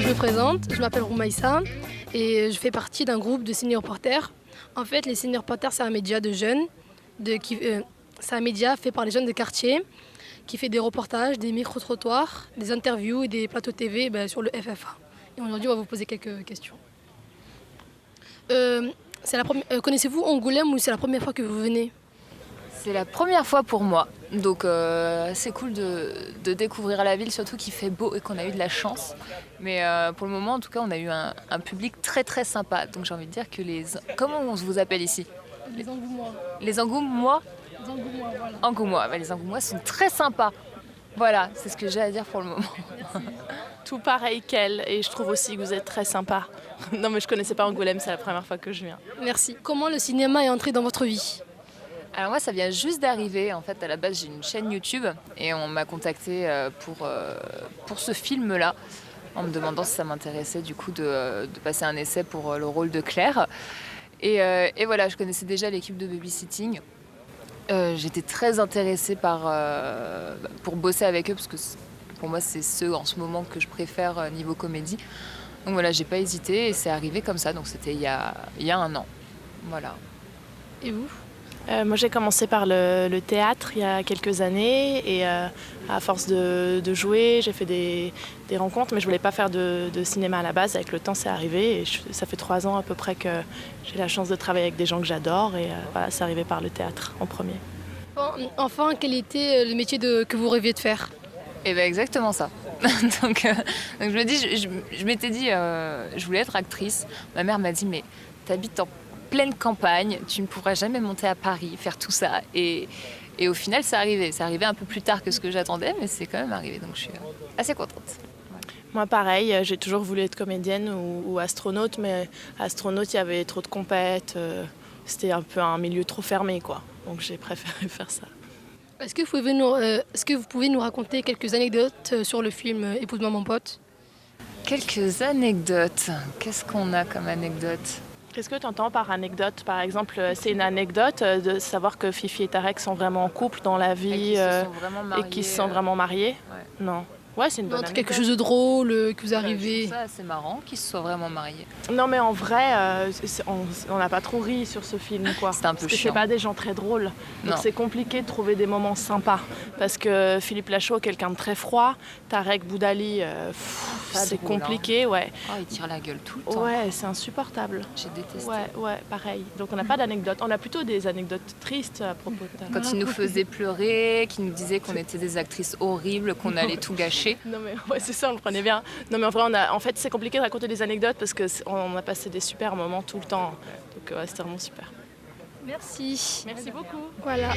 Je me présente, je m'appelle Roumaïssa et je fais partie d'un groupe de senior reporters. En fait, les senior reporters, c'est un média de jeunes, c'est un média fait par les jeunes de quartier qui fait des reportages, des micro-trottoirs, des interviews et des plateaux TV sur le FFA. Et aujourd'hui, on va vous poser quelques questions. Connaissez-vous Angoulême ou c'est la première fois que vous venez? C'est la première fois pour moi, donc c'est cool de découvrir la ville, surtout qu'il fait beau et qu'on a eu de la chance. Mais pour le moment, en tout cas, on a eu un public très très sympa. Donc j'ai envie de dire que Comment on vous appelle ici? Les Angoumois. Les Angoumois? Les Angoumois, voilà. Angoumois. Bah, les Angoumois sont très sympas. Voilà, c'est ce que j'ai à dire pour le moment. Tout pareil qu'elle, et je trouve aussi que vous êtes très sympa. Non mais je connaissais pas Angoulême, c'est la première fois que je viens. Merci. Comment le cinéma est entré dans votre vie? Alors moi, ça vient juste d'arriver. En fait, à la base, j'ai une chaîne YouTube et on m'a contacté pour ce film-là, en me demandant si ça m'intéressait du coup de passer un essai pour le rôle de Claire. Et voilà, je connaissais déjà l'équipe de babysitting. J'étais très intéressée pour bosser avec eux parce que pour moi, c'est ceux en ce moment que je préfère niveau comédie. Donc voilà, j'ai pas hésité et c'est arrivé comme ça. Donc c'était il y a 1 an. Voilà. Et vous? Moi j'ai commencé par le théâtre il y a quelques années et à force de jouer, j'ai fait des rencontres, mais je voulais pas faire de cinéma à la base. Avec le temps, c'est arrivé et ça fait 3 ans à peu près que j'ai la chance de travailler avec des gens que j'adore et voilà, c'est arrivé par le théâtre en premier. Enfin, quel était le métier que vous rêviez de faire? Et bien exactement ça. donc je me dis, je m'étais dit, je voulais être actrice. Ma mère m'a dit, mais t'habites en pleine campagne, tu ne pourras jamais monter à Paris, faire tout ça. Et au final, c'est arrivé. C'est arrivé un peu plus tard que ce que j'attendais, mais c'est quand même arrivé. Donc je suis assez contente. Moi pareil, j'ai toujours voulu être comédienne ou astronaute, mais astronaute, il y avait trop de compètes. C'était un peu un milieu trop fermé, quoi. Donc j'ai préféré faire ça. Est-ce que vous pouvez nous raconter quelques anecdotes sur le film Épouse-moi mon pote? Quelques anecdotes. Qu'est-ce qu'on a comme anecdote? Qu'est-ce que tu entends par anecdote? Par exemple, c'est une anecdote de savoir que Fifi et Tarek sont vraiment en couple dans la vie et qu'ils se sont vraiment mariés? Ouais. Non. Ouais, c'est une bonne anecdote. Quelque chose de drôle que vous arrivez. Je trouve ça assez marrant qu'ils se soient vraiment mariés. Non, mais en vrai, on n'a pas trop ri sur ce film, quoi. C'est un peu parce que chiant. c'est pas des gens très drôles. Donc Non. c'est compliqué de trouver des moments sympas. Parce que Philippe Lachaud est quelqu'un de très froid. Tarek Boudali, c'est drôle, compliqué, ouais. Oh, il tire la gueule tout le temps. Ouais, c'est insupportable. J'ai détesté. Ouais, pareil. Donc on n'a pas d'anecdotes. On a plutôt des anecdotes tristes à propos de Tarek. Quand il nous faisait pleurer, qu'il nous disait qu'on était des actrices horribles, qu'on allait tout gâcher. Non mais ouais, c'est ça, on le prenait bien. Non mais en vrai, en fait, c'est compliqué de raconter des anecdotes parce qu'on a passé des super moments tout le temps. Donc ouais, c'était vraiment super. Merci. Merci beaucoup. Voilà.